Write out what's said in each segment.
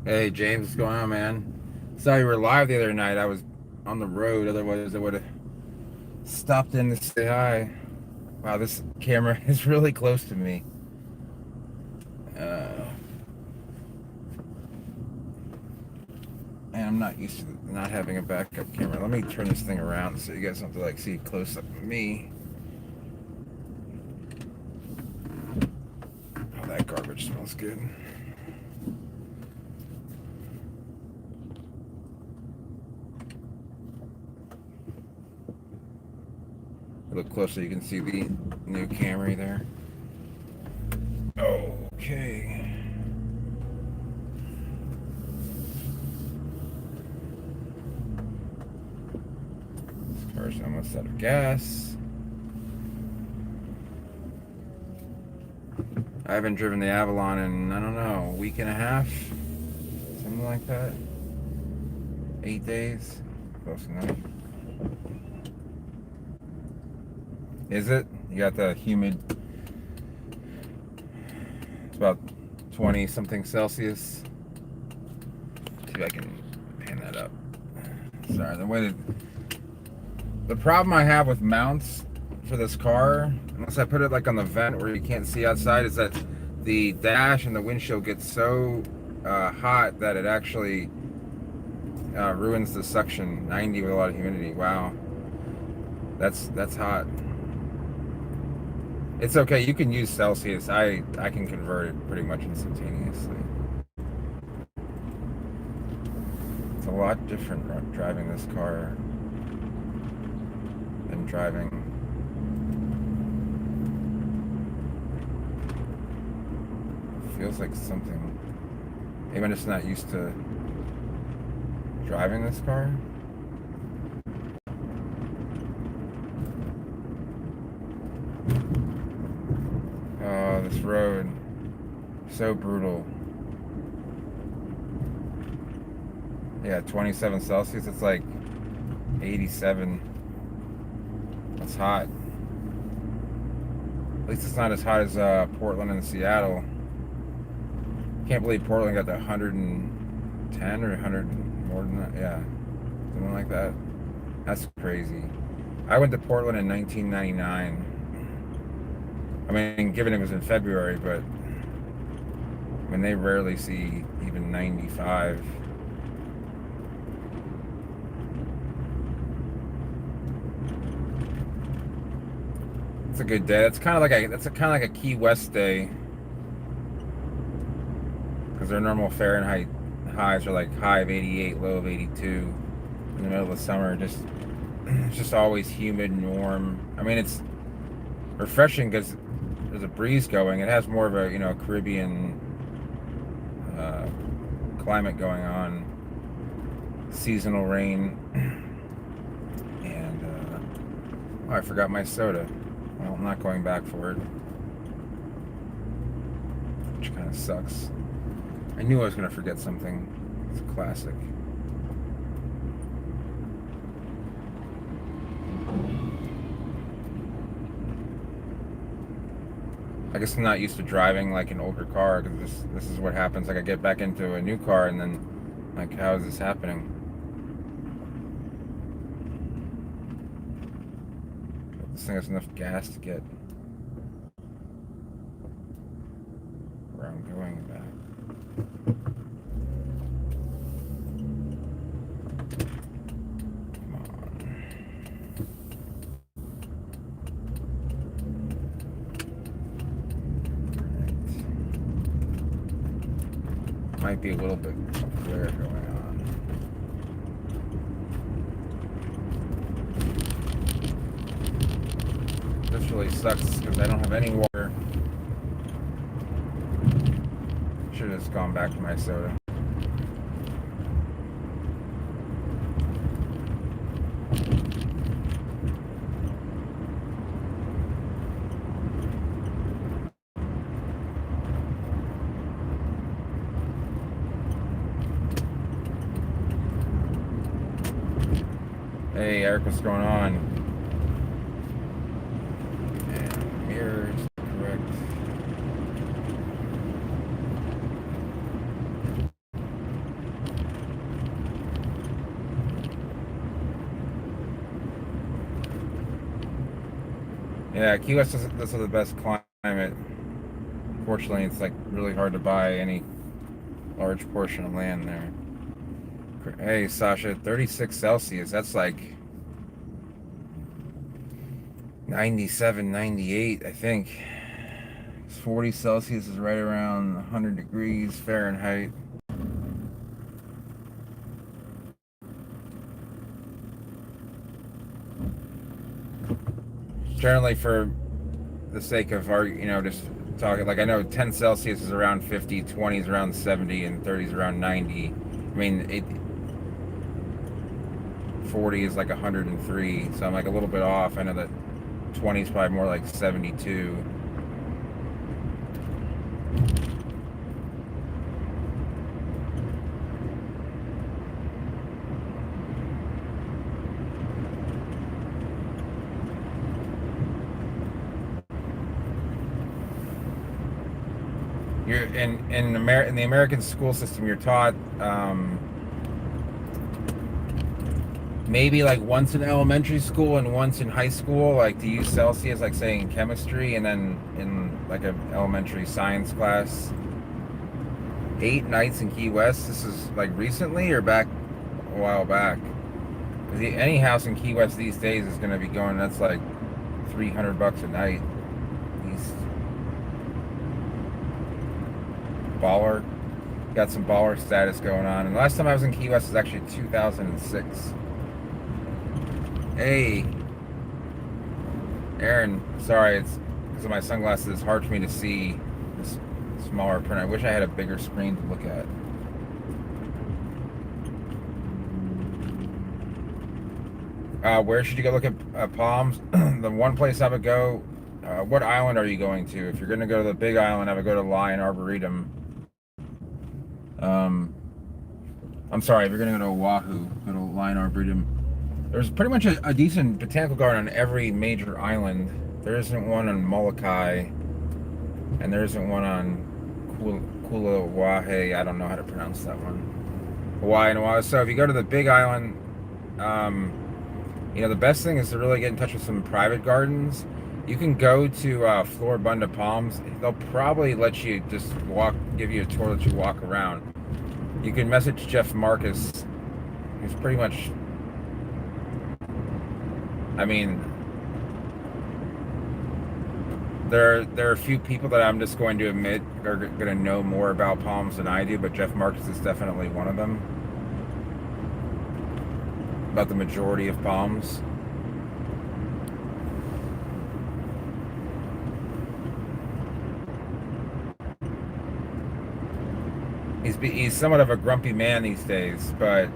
Hey James, what's going on, man? Saw you were live the other night. I was on the road, otherwise I would have stopped in to say hi. Wow, this camera is really close to me. Uh, and I'm not used to not having a backup camera. Let me turn this thing around so you guys don't have to like see close up of me. Oh, that garbage smells good. Look closer, you can see the new Camry there. Okay. This car's almost out of gas. I haven't driven the Avalon in, I don't know, a week and a half? Something like that. 8 days. Close enough. Is it? You got the humid, it's about 20 something Celsius. See if I can pan that up. Sorry, the problem I have with mounts for this car, unless I put it like on the vent where you can't see outside, is that the dash and the windshield get so hot that it actually ruins the suction. 90 with a lot of humidity. Wow, that's hot. It's okay. You can use Celsius. I can convert it pretty much instantaneously. It's a lot different driving this car than driving. Feels like something. Maybe I'm just not used to driving this car. Oh, this road. So brutal. Yeah, 27 Celsius. It's like 87. That's hot. At least it's not as hot as Portland and Seattle. Can't believe Portland got the 110 or 100 more than that. Yeah, something like that. That's crazy. I went to Portland in 1999. I mean, given it was in February, but I mean, they rarely see even 95. It's a good day. That's kind of like a Key West day, because their normal Fahrenheit highs are like high of 88, low of 82 in the middle of the summer. It's just always humid and warm. I mean, it's refreshing because there's a breeze going. It has more of a Caribbean climate going on. Seasonal rain, and oh, I forgot my soda. Well, I'm not going back for it, which kind of sucks. I knew I was going to forget something. It's a classic. I guess I'm not used to driving like an older car, because this is what happens. Like I get back into a new car and then like, how is this happening? This thing has enough gas to get where I'm going back. Come on. Right. Might be a little bit of glare going on. This really sucks because I don't have any water. Should have just gone back to my soda. Hey Eric, what's going on? And mirrors, correct. Yeah, Key West doesn't have the best climate. Fortunately, it's like really hard to buy any large portion of land there. Hey, Sasha, 36 Celsius. That's like 97, 98, I think. 40 Celsius is right around 100 degrees Fahrenheit. Generally, for the sake of our, just talking, like I know 10 Celsius is around 50, 20 is around 70, and 30 is around 90. I mean, 40 is like 103, so I'm like a little bit off. I know that 20 is probably more like 72. You're in the American school system. You're taught maybe like once in elementary school and once in high school, like to use Celsius, like say in chemistry, and then in like an elementary science class. 8 nights in Key West. This is like recently or back a while back? Because any house in Key West these days is going to be going. That's like $300 a night. These baller, got some baller status going on. And the last time I was in Key West was actually 2006. Hey, Aaron, sorry, it's because of my sunglasses. It's hard for me to see this smaller print. I wish I had a bigger screen to look at. Where should you go look at palms? The one place I would go, what island are you going to? If you're going to go to the Big Island, I would go to Lion Arboretum. I'm sorry, if you're going to go to Oahu, go to Lion Arboretum. There's pretty much a decent botanical garden on every major island. There isn't one on Molokai, and there isn't one on Kula-Wahe. I don't know how to pronounce that one. Hawaii and Oahu. So if you go to the Big Island, the best thing is to really get in touch with some private gardens. You can go to Floribunda Palms. They'll probably let you just give you a tour, let you walk around. You can message Jeff Marcus. He's pretty much, I mean, there are a few people that I'm just going to admit are going to know more about palms than I do, but Jeff Marcus is definitely one of them. About the majority of palms. He's somewhat of a grumpy man these days, but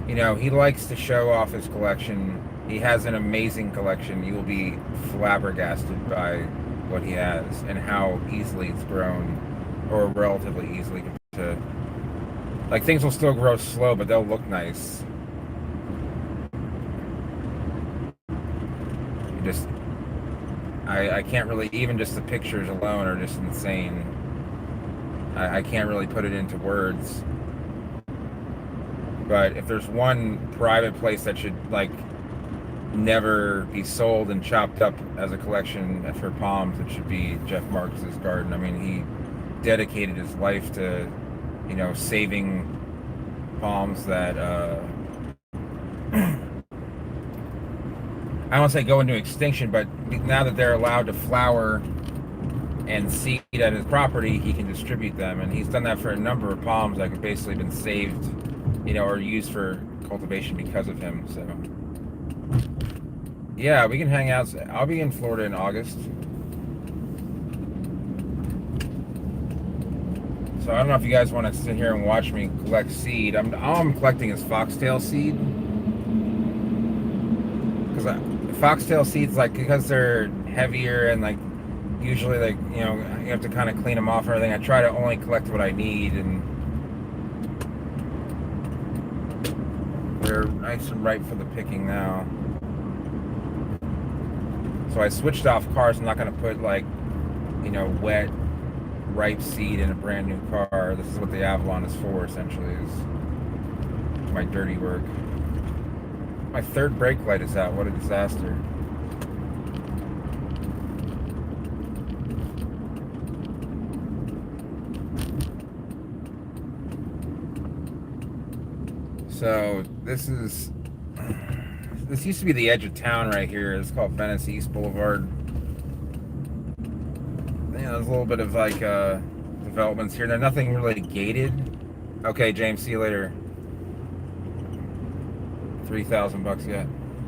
he likes to show off his collection. He has an amazing collection. You will be flabbergasted by what he has and how easily it's grown, or relatively easily compared to, like, things will still grow slow, but they'll look nice. I can't really, even just the pictures alone are just insane. I can't really put it into words. But if there's one private place that should, like, never be sold and chopped up as a collection for palms, it should be Jeff Marcus's garden. I mean, he dedicated his life to, saving palms that I don't say go into extinction, but now that they're allowed to flower and seed at his property, he can distribute them, and he's done that for a number of palms that have basically been saved, or used for cultivation because of him. So yeah, we can hang out. I'll be in Florida in August, so I don't know if you guys want to sit here and watch me collect seed. All I'm collecting is foxtail seed, because foxtail seeds, like, because they're heavier and, like, usually, like, you have to kind of clean them off and everything. I try to only collect what I need, and they're nice and ripe for the picking now. So I switched off cars. I'm not going to put, like, wet, ripe seed in a brand new car. This is what the Avalon is for, essentially, is my dirty work. My third brake light is out. What a disaster. So this used to be the edge of town right here. It's called Venice East Boulevard. There's a little bit of like developments here. There's nothing really gated. Okay, James, see you later. $3,000 yet.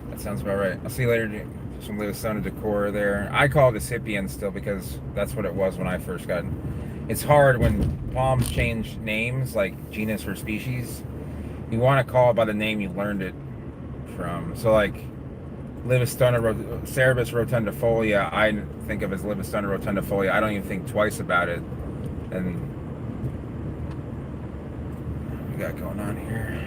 That sounds about right. I'll see you later, James. Some Livistona decor there. I call it Essipien still because that's what it was when I first got it. It's hard when palms change names, like genus or species. You want to call it by the name you learned it from. So like Livistona Cereus rotundifolia, I think of as Livistona rotundifolia. I don't even think twice about it. And what we got going on here?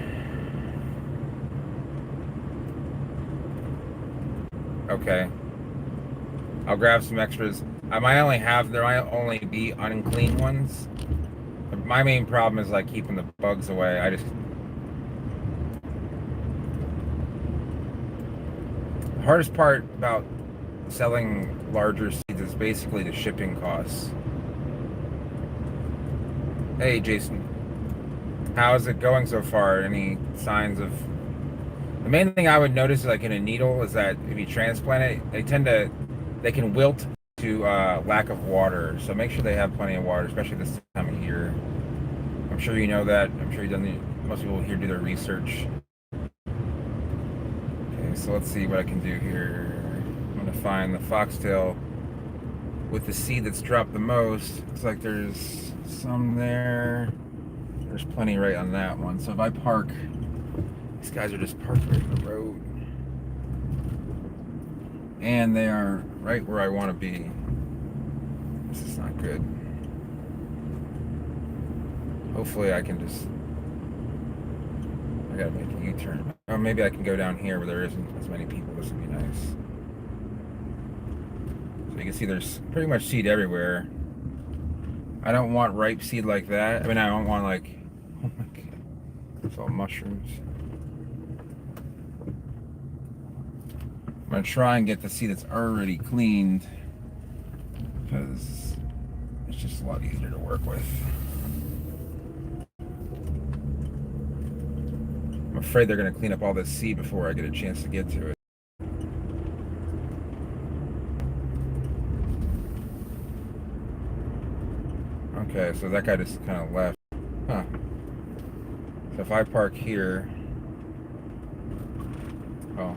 Okay. I'll grab some extras. There might only be unclean ones. My main problem is like keeping the bugs away. The hardest part about selling larger seeds is basically the shipping costs. Hey Jason, how's it going so far? Any signs of... The main thing I would notice like in a needle is that if you transplant it, they can wilt to lack of water. So make sure they have plenty of water, especially this time of year. I'm sure you know that. I'm sure most people here do their research. Okay, so let's see what I can do here. I'm gonna find the foxtail with the seed that's dropped the most. Looks like there's some there. There's plenty right on that one. So if I park, these guys are just parked right in the road. And they are right where I want to be. This is not good. Hopefully I can just... I gotta make a U-turn. Oh, maybe I can go down here where there isn't as many people. This would be nice. So you can see there's pretty much seed everywhere. I don't want ripe seed like that. I mean, I don't want like... Oh my god. It's all mushrooms. I'm going to try and get the seed that's already cleaned because it's just a lot easier to work with. I'm afraid they're going to clean up all this seed before I get a chance to get to it. Okay, so that guy just kind of left. Huh. So if I park here... Oh.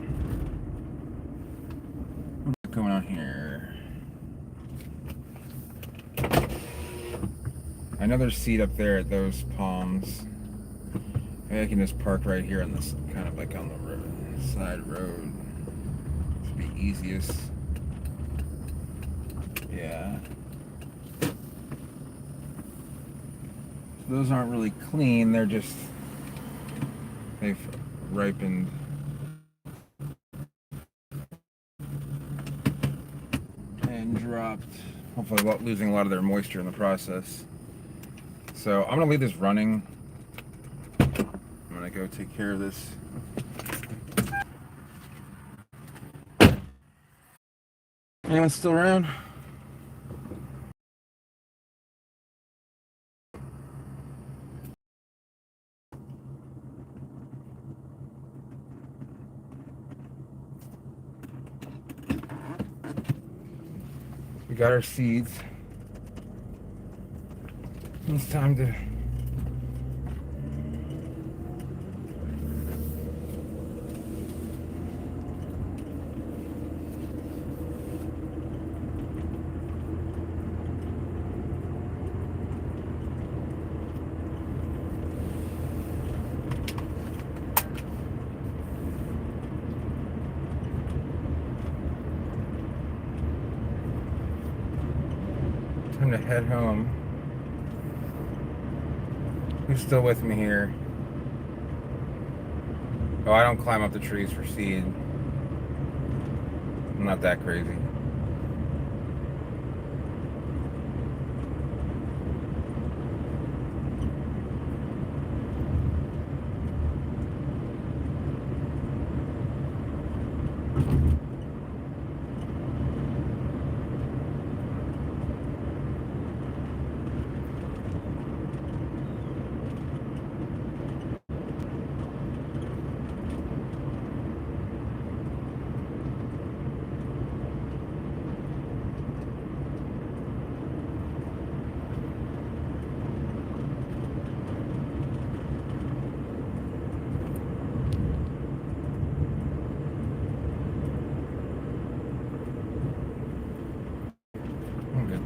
What's going on here? I know there's seed up there at those palms. Maybe I can just park right here on this, kind of like on the road, side road. This would be easiest. Yeah. Those aren't really clean, they're just... They've ripened. And dropped. Hopefully losing a lot of their moisture in the process. So I'm going to leave this running. I'm going to go take care of this. Anyone still around? We got our seeds. It's time to... Time to head home. Who's still with me here? Oh, I don't climb up the trees for seed. I'm not that crazy.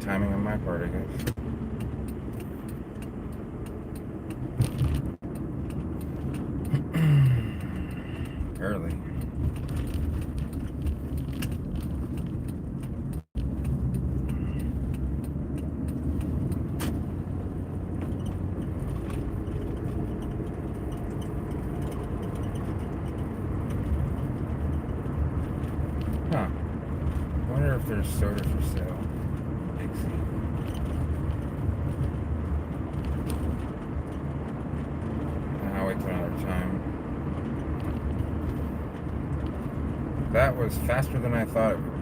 Good timing on my part, I guess. Early. Huh. I wonder if there's soda for sale. Big C. I'll wait till another time. That was faster than I thought it would be.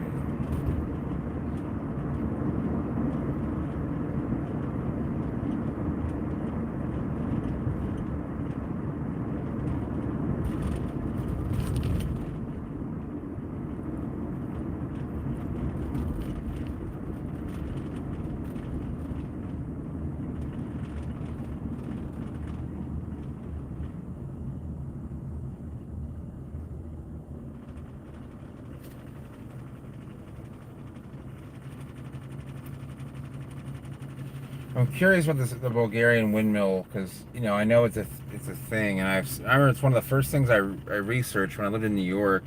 I'm curious about the Bulgarian windmill because I know it's a thing, and I remember it's one of the first things I researched when I lived in New York,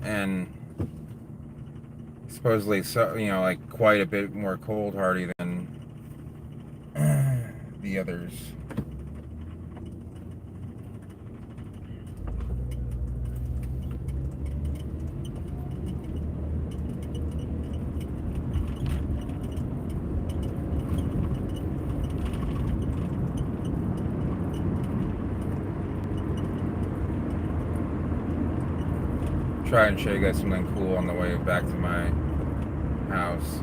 and supposedly like quite a bit more cold hardy than the others. Try and show you guys something cool on the way back to my house.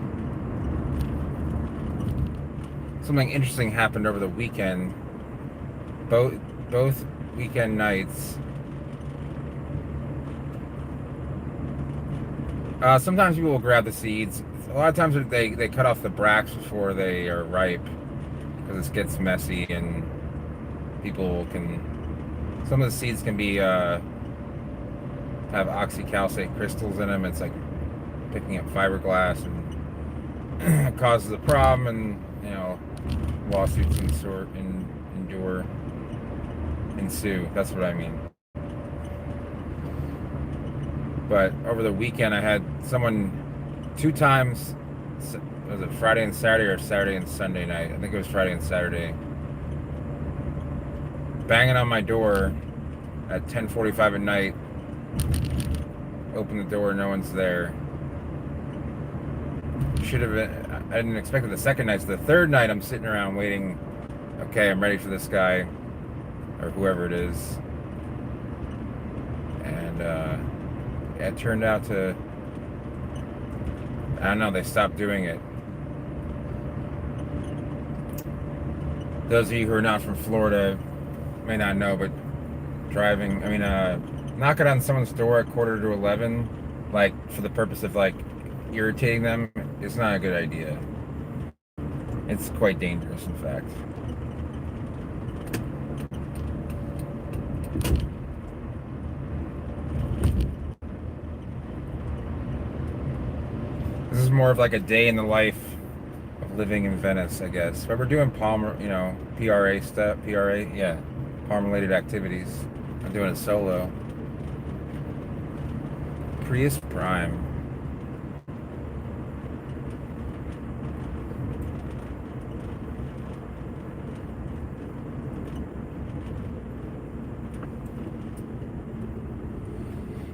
Something interesting happened over the weekend. Both weekend nights. Sometimes people will grab the seeds. A lot of times they cut off the bracts before they are ripe because it gets messy and people can. Some of the seeds can be have oxycalcite crystals in them. It's like picking up fiberglass, and it causes a problem, and lawsuits ensue. That's what I mean. But over the weekend, I had someone 2 times. Was it Friday and Saturday or Saturday and Sunday night? I think it was Friday and Saturday. Banging on my door at 10:45 at night. Open the door, no one's there. Should have been. I didn't expect it the second night. So the third night, I'm sitting around waiting. Okay, I'm ready for this guy or whoever it is, and it turned out to. I don't know. They stopped doing it. Those of you who are not from Florida may not know, but knocking on someone's door at 10:45, like for the purpose of like irritating them, is not a good idea. It's quite dangerous, in fact. This is more of like a day in the life of living in Venice, I guess. But we're doing PRA stuff, palm-related activities. I'm doing it solo. Prius Prime.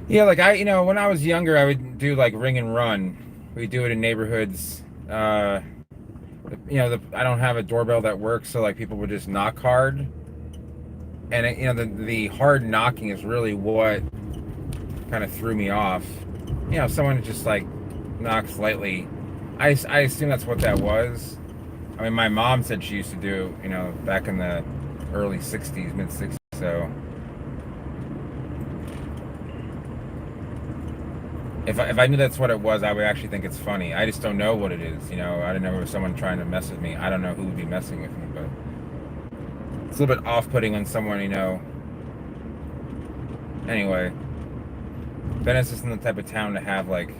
Yeah, like when I was younger, I would do like ring and run. We do it in neighborhoods. I don't have a doorbell that works, so like people would just knock hard, and the hard knocking is really what kind of threw me off. Someone just like knocks lightly. I assume that's what that was. I mean, my mom said she used to do back in the early '60s, mid '60s. So if I knew that's what it was, I would actually think it's funny. I just don't know what it is. I don't know if it was someone trying to mess with me. I don't know who would be messing with me, but it's a little bit off-putting when someone Anyway, Venice isn't the type of town to have like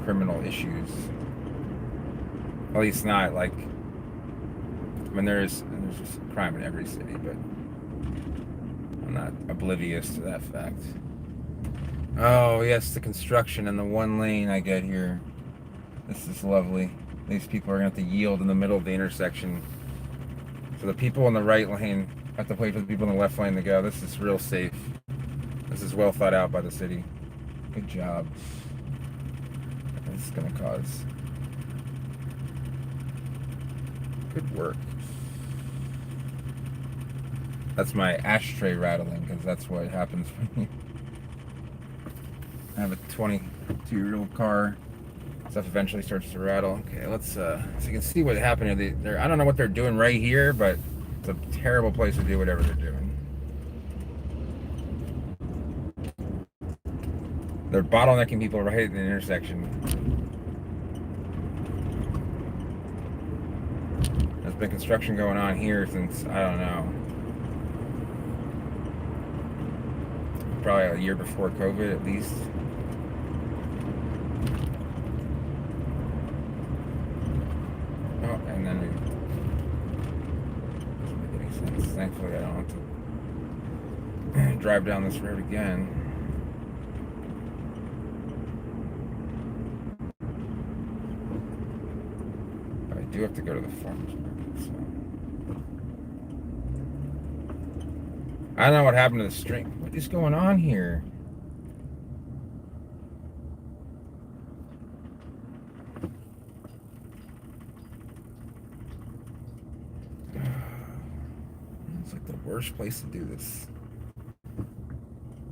criminal issues. At least not like, I mean, there's just crime in every city, but I'm not oblivious to that fact. Oh yes, the construction and the one lane I get here. This is lovely. These people are gonna have to yield in the middle of the intersection. So the people in the right lane have to wait for the people in the left lane to go. This is real safe. This is well thought out by the city. Good job. This is gonna cause good work. That's my ashtray rattling, because that's what happens when you have a 22-year-old car. Stuff eventually starts to rattle. Okay, let's so you can see what happened here. I don't know what they're doing right here, but it's a terrible place to do whatever they're doing. They're bottlenecking people right at the intersection. There's been construction going on here since, I don't know, probably a year before COVID at least. Oh, and then doesn't make any sense. Thankfully I don't have to drive down this road again. I do have to go to the farmer's market, so I don't know what happened to the string. What is going on here? It's like the worst place to do this.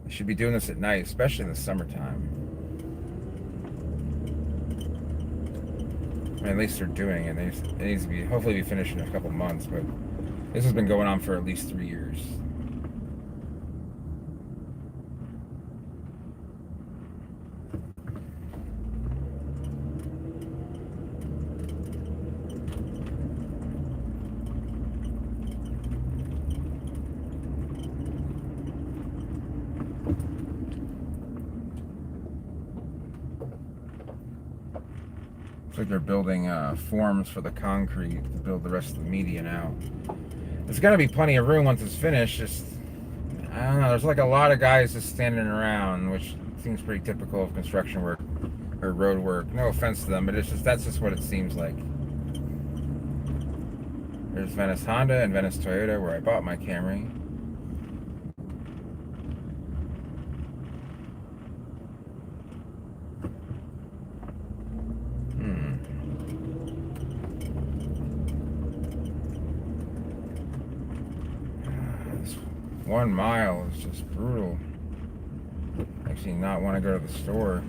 I should be doing this at night, especially in the summertime. I mean, at least they're doing it. It needs to be, hopefully be finished in a couple months, but this has been going on for at least 3 years. Looks like they're building forms for the concrete to build the rest of the median out. There's got to be plenty of room once it's finished. Just, I don't know, there's like a lot of guys just standing around, which seems pretty typical of construction work or road work. No offense to them, but it's just, that's just what it seems like. There's Venice Honda and Venice Toyota, where I bought my Camry. This 1 mile is just brutal. Actually, not want to go to the store.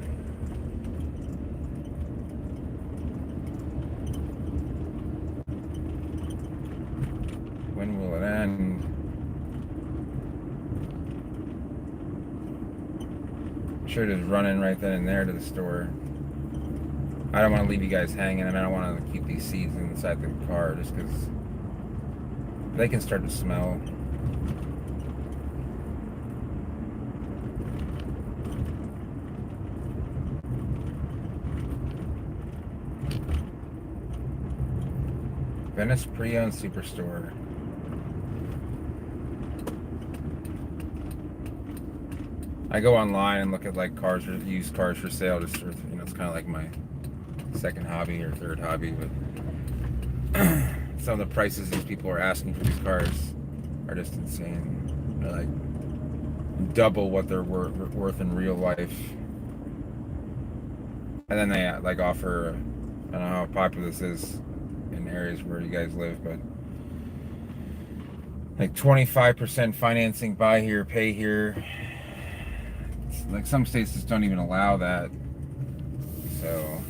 When will it end? Should just run in right then and there to the store. I don't want to leave you guys hanging, and I don't want to keep these seeds inside the car just because they can start to smell. Venice Pre-Owned Superstore. I go online and look at like cars or used cars for sale. Just sort of, it's kind of like my second hobby or third hobby. But some of the prices these people are asking for these cars are just insane. They're like double what they're worth in real life. And then they like offer, I don't know how popular this is in areas where you guys live, but like 25% financing, buy here, pay here. It's like some states just don't even allow that. So,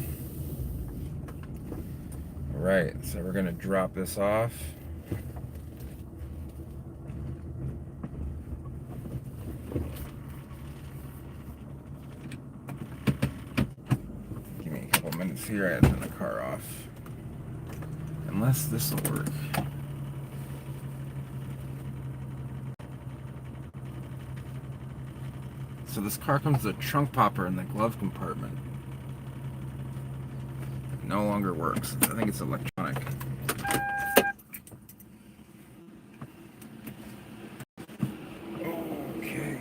all right, so we're gonna drop this off. Give me a couple minutes here. I have to turn the car off. Unless this will work. So this car comes with a trunk popper in the glove compartment. no longer works. I think it's electronic. Okay.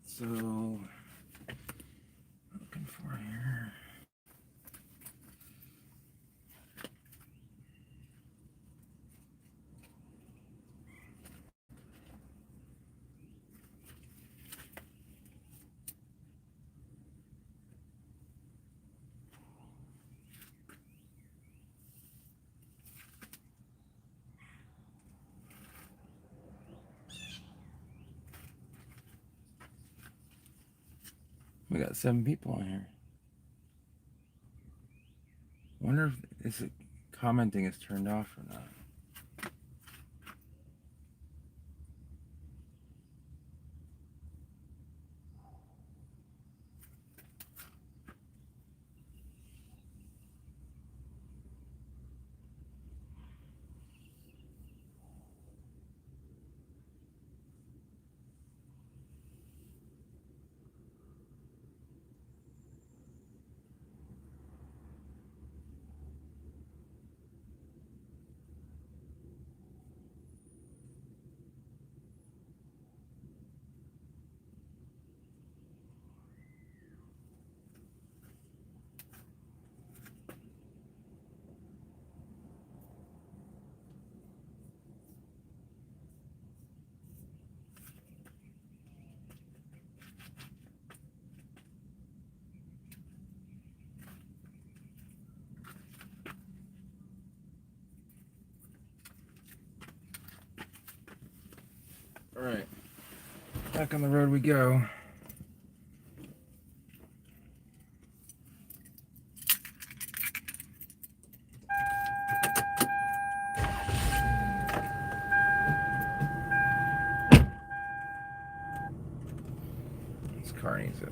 So, looking for here. We got 7 people on here. Wonder if commenting is turned off or not. All right, back on the road we go. This car needs it.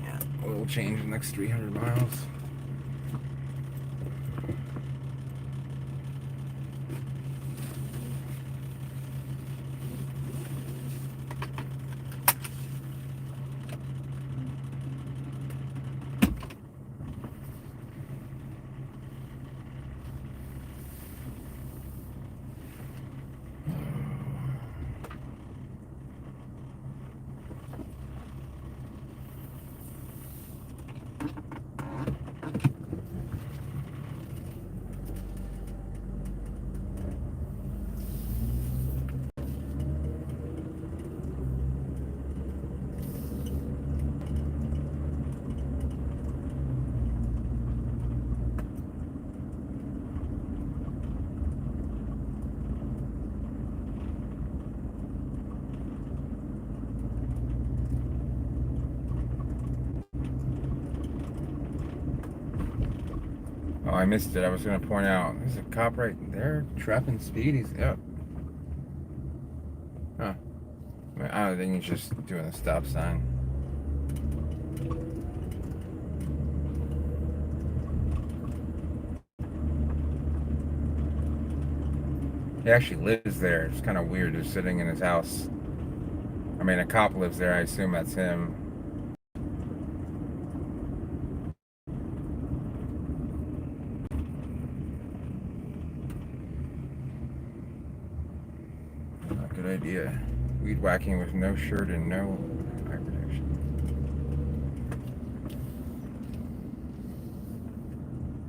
Yeah, oil change in the next 300 miles. Oh, I missed it. I was going to point out. There's a cop right there trapping speedies. Yep. Huh. I don't think he's just doing a stop sign. He actually lives there. It's kind of weird. Just sitting in his house. I mean, a cop lives there. I assume that's him. Not a good idea. Weed whacking with no shirt and no